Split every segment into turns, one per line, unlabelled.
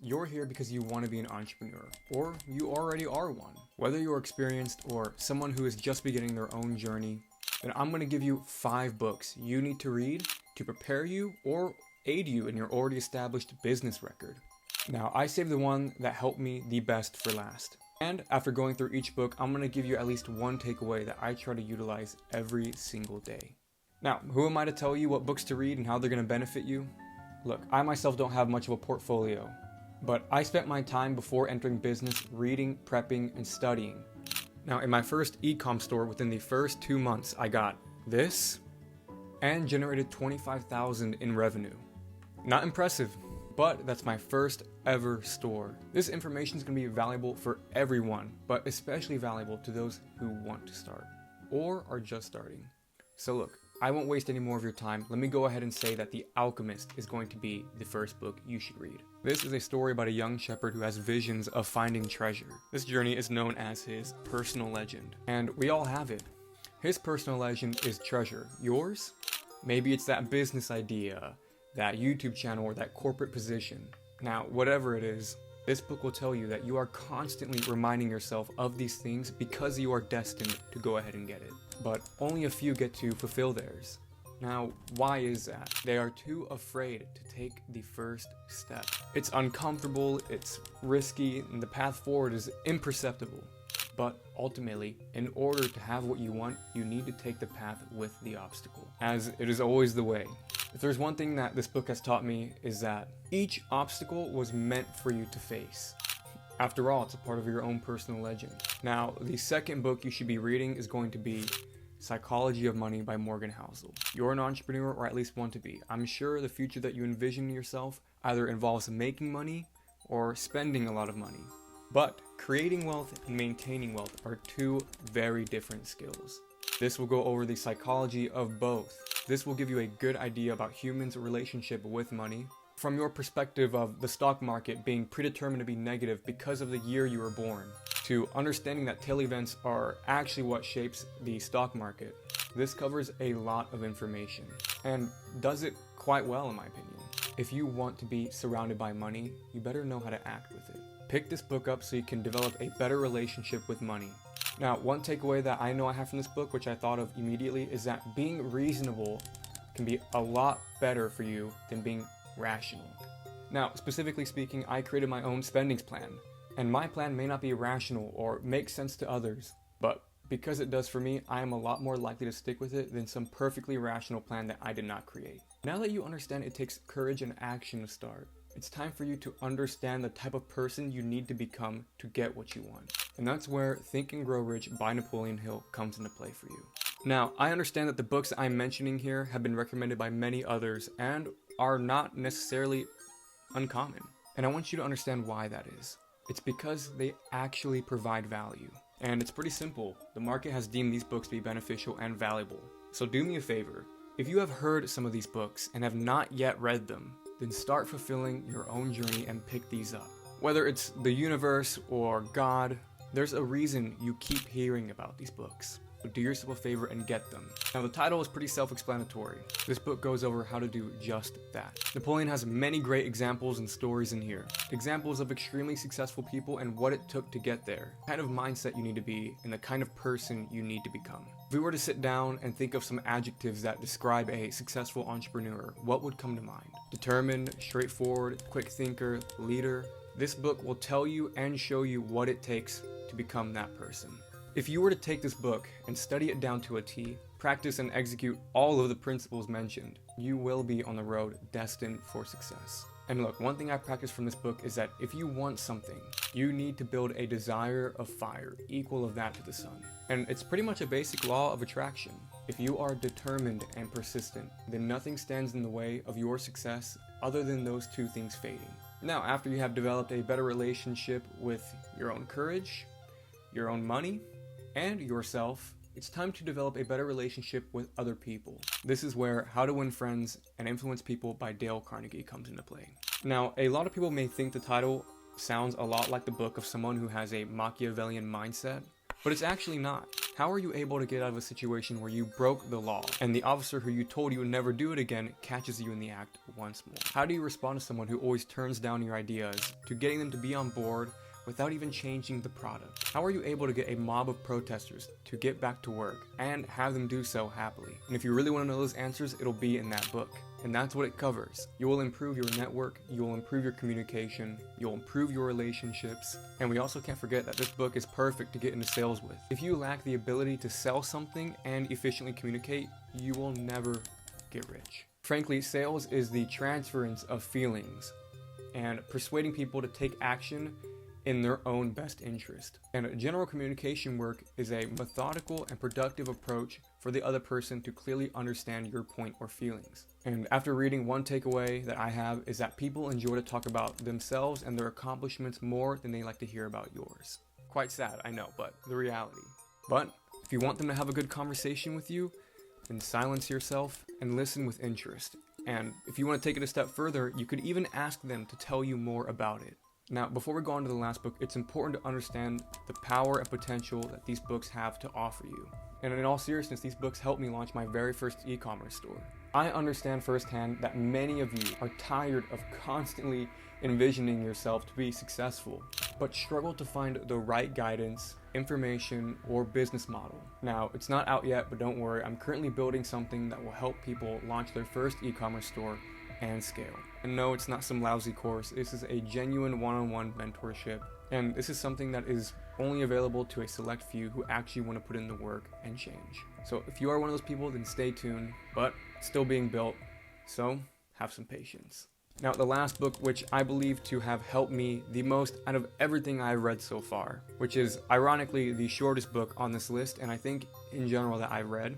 You're here because you want to be an entrepreneur, or you already are one. Whether you're experienced or someone who is just beginning their own journey, then I'm going to give you 5 books you need to read to prepare you or aid you in your already established business record. Now, I saved the one that helped me the best for last. And after going through each book, I'm going to give you at least one takeaway that I try to utilize every single day. Now, who am I to tell you what books to read and how they're going to benefit you? Look, I myself don't have much of a portfolio, but I spent my time before entering business reading, prepping, and studying. Now, in my first e-com store, within the first 2 months, I got this and generated $25,000 in revenue. Not impressive, but that's my first ever store. This information is going to be valuable for everyone, but especially valuable to those who want to start or are just starting. So look, I won't waste any more of your time. Let me go ahead and say that The Alchemist is going to be the first book you should read. This is a story about a young shepherd who has visions of finding treasure. This journey is known as his personal legend, and we all have it. His personal legend is treasure. Yours? Maybe it's that business idea, that YouTube channel, or that corporate position. Now, whatever it is, this book will tell you that you are constantly reminding yourself of these things because you are destined to go ahead and get it. But only a few get to fulfill theirs. Now, why is that? They are too afraid to take the first step. It's uncomfortable, it's risky, and the path forward is imperceptible. But ultimately, in order to have what you want, you need to take the path with the obstacle, as it is always the way. If there's one thing that this book has taught me, is that each obstacle was meant for you to face. After all, it's a part of your own personal legend. Now, the second book you should be reading is going to be Psychology of Money by Morgan Housel. You're an entrepreneur, or at least want to be. I'm sure the future that you envision yourself either involves making money or spending a lot of money. But creating wealth and maintaining wealth are two very different skills. This will go over the psychology of both. This will give you a good idea about humans' relationship with money, from your perspective of the stock market being predetermined to be negative because of the year you were born, to understanding that tail events are actually what shapes the stock market. This covers a lot of information, and does it quite well in my opinion. If you want to be surrounded by money, you better know how to act with it. Pick this book up so you can develop a better relationship with money. Now, one takeaway that I know I have from this book, which I thought of immediately, is that being reasonable can be a lot better for you than being rational. Now, specifically speaking, I created my own spendings plan, and my plan may not be rational or make sense to others, but because it does for me, I am a lot more likely to stick with it than some perfectly rational plan that I did not create. Now that you understand it takes courage and action to start, it's time for you to understand the type of person you need to become to get what you want. And that's where Think and Grow Rich by Napoleon Hill comes into play for you. Now, I understand that the books I'm mentioning here have been recommended by many others and are not necessarily uncommon. And I want you to understand why that is. It's because they actually provide value. And it's pretty simple. The market has deemed these books to be beneficial and valuable. So do me a favor. If you have heard some of these books and have not yet read them, then start fulfilling your own journey and pick these up. Whether it's the universe or God, there's a reason you keep hearing about these books. So do yourself a favor and get them. Now, the title is pretty self-explanatory. This book goes over how to do just that. Napoleon has many great examples and stories in here. Examples of extremely successful people and what it took to get there. The kind of mindset you need to be and the kind of person you need to become. If we were to sit down and think of some adjectives that describe a successful entrepreneur, what would come to mind? Determined, straightforward, quick thinker, leader. This book will tell you and show you what it takes to become that person. If you were to take this book and study it down to a T, practice and execute all of the principles mentioned, you will be on the road destined for success. And look, one thing I practiced from this book is that if you want something, you need to build a desire of fire equal of that to the sun. And it's pretty much a basic law of attraction. If you are determined and persistent, then nothing stands in the way of your success other than those two things fading. Now, after you have developed a better relationship with your own courage, your own money, and yourself, it's time to develop a better relationship with other people. This is where How to Win Friends and Influence People by Dale Carnegie comes into play. Now, a lot of people may think the title sounds a lot like the book of someone who has a Machiavellian mindset, But it's actually not. How are you able to get out of a situation where you broke the law and the officer who you told you would never do it again catches you in the act once more? How do you respond to someone who always turns down your ideas, to getting them to be on board without even changing the product? How are you able to get a mob of protesters to get back to work and have them do so happily? And if you really want to know those answers, it'll be in that book. And that's what it covers. You will improve your network, you will improve your communication, you'll improve your relationships, and we also can't forget that this book is perfect to get into sales with. If you lack the ability to sell something and efficiently communicate, you will never get rich. Frankly, sales is the transference of feelings and persuading people to take action in their own best interest. And general communication work is a methodical and productive approach for the other person to clearly understand your point or feelings. And after reading, one takeaway that I have is that people enjoy to talk about themselves and their accomplishments more than they like to hear about yours. Quite sad, I know, but the reality. But if you want them to have a good conversation with you, then silence yourself and listen with interest. And if you want to take it a step further, you could even ask them to tell you more about it. Now, before we go on to the last book, it's important to understand the power and potential that these books have to offer you. And in all seriousness, these books helped me launch my very first e-commerce store. I understand firsthand that many of you are tired of constantly envisioning yourself to be successful, but struggle to find the right guidance, information, or business model. Now, it's not out yet, but don't worry, I'm currently building something that will help people launch their first e-commerce store and scale. And no, it's not some lousy course. This is a genuine one-on-one mentorship. And this is something that is only available to a select few who actually want to put in the work and change. So if you are one of those people, then stay tuned, but it's still being built. So have some patience. Now, the last book, which I believe to have helped me the most out of everything I've read so far, which is ironically the shortest book on this list, and I think in general that I've read,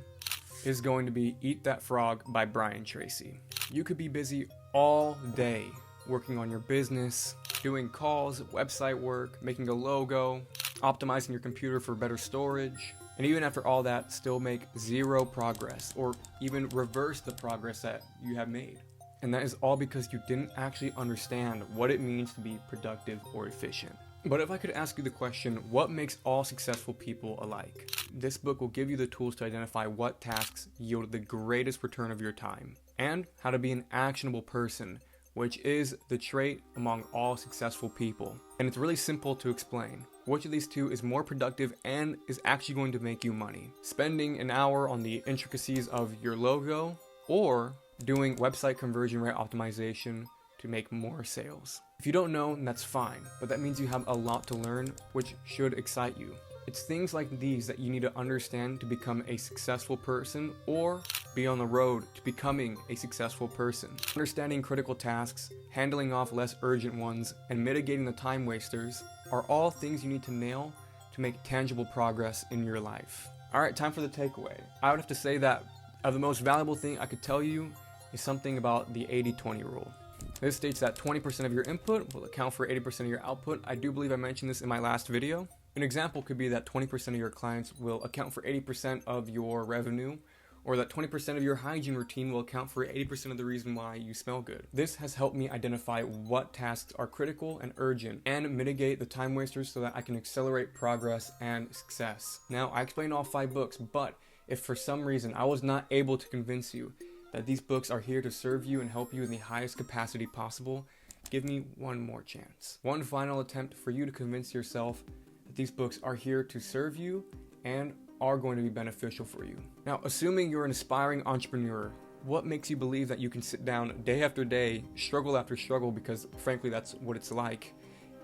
is going to be Eat That Frog by Brian Tracy. You could be busy all day working on your business, doing calls, website work, making a logo, optimizing your computer for better storage, and even after all that, still make zero progress or even reverse the progress that you have made. And that is all because you didn't actually understand what it means to be productive or efficient. But if I could ask you the question, what makes all successful people alike? This book will give you the tools to identify what tasks yield the greatest return of your time, and how to be an actionable person, which is the trait among all successful people. And it's really simple to explain. Which of these two is more productive and is actually going to make you money? Spending an hour on the intricacies of your logo, or doing website conversion rate optimization to make more sales? If you don't know, then that's fine, but that means you have a lot to learn, which should excite you. It's things like these that you need to understand to become a successful person or be on the road to becoming a successful person. Understanding critical tasks, handling off less urgent ones, and mitigating the time wasters are all things you need to nail to make tangible progress in your life. Alright, time for the takeaway. I would have to say that the most valuable thing I could tell you is something about the 80-20 rule. This states that 20% of your input will account for 80% of your output. I do believe I mentioned this in my last video. An example could be that 20% of your clients will account for 80% of your revenue, or that 20% of your hygiene routine will account for 80% of the reason why you smell good. This has helped me identify what tasks are critical and urgent and mitigate the time wasters so that I can accelerate progress and success. Now, I explained all 5 books, but if for some reason I was not able to convince you that these books are here to serve you and help you in the highest capacity possible, give me one more chance. One final attempt for you to convince yourself that these books are here to serve you and are going to be beneficial for you. Now, assuming you're an aspiring entrepreneur, what makes you believe that you can sit down day after day, struggle after struggle, because frankly that's what it's like,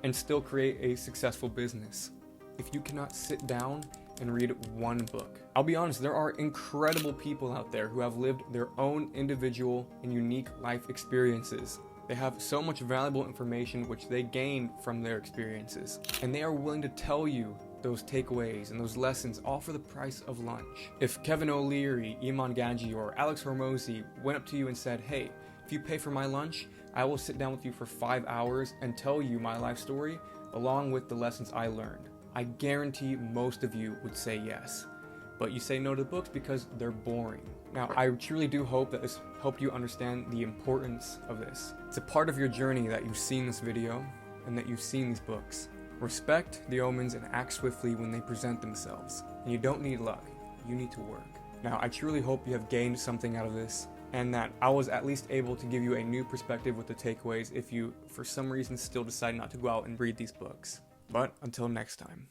and still create a successful business if you cannot sit down and read one book? I'll be honest, there are incredible people out there who have lived their own individual and unique life experiences. They have so much valuable information which they gain from their experiences, and they are willing to tell you those takeaways and those lessons all for the price of lunch. If Kevin O'Leary, Iman Ganji, or Alex Hormozi went up to you and said, hey, if you pay for my lunch, I will sit down with you for 5 hours and tell you my life story along with the lessons I learned, I guarantee most of you would say yes. But you say no to the books because they're boring. Now, I truly do hope that this helped you understand the importance of this. It's a part of your journey that you've seen this video and that you've seen these books. Respect the omens and act swiftly when they present themselves. And you don't need luck, you need to work. Now, I truly hope you have gained something out of this, and that I was at least able to give you a new perspective with the takeaways if you, for some reason, still decide not to go out and read these books. But until next time.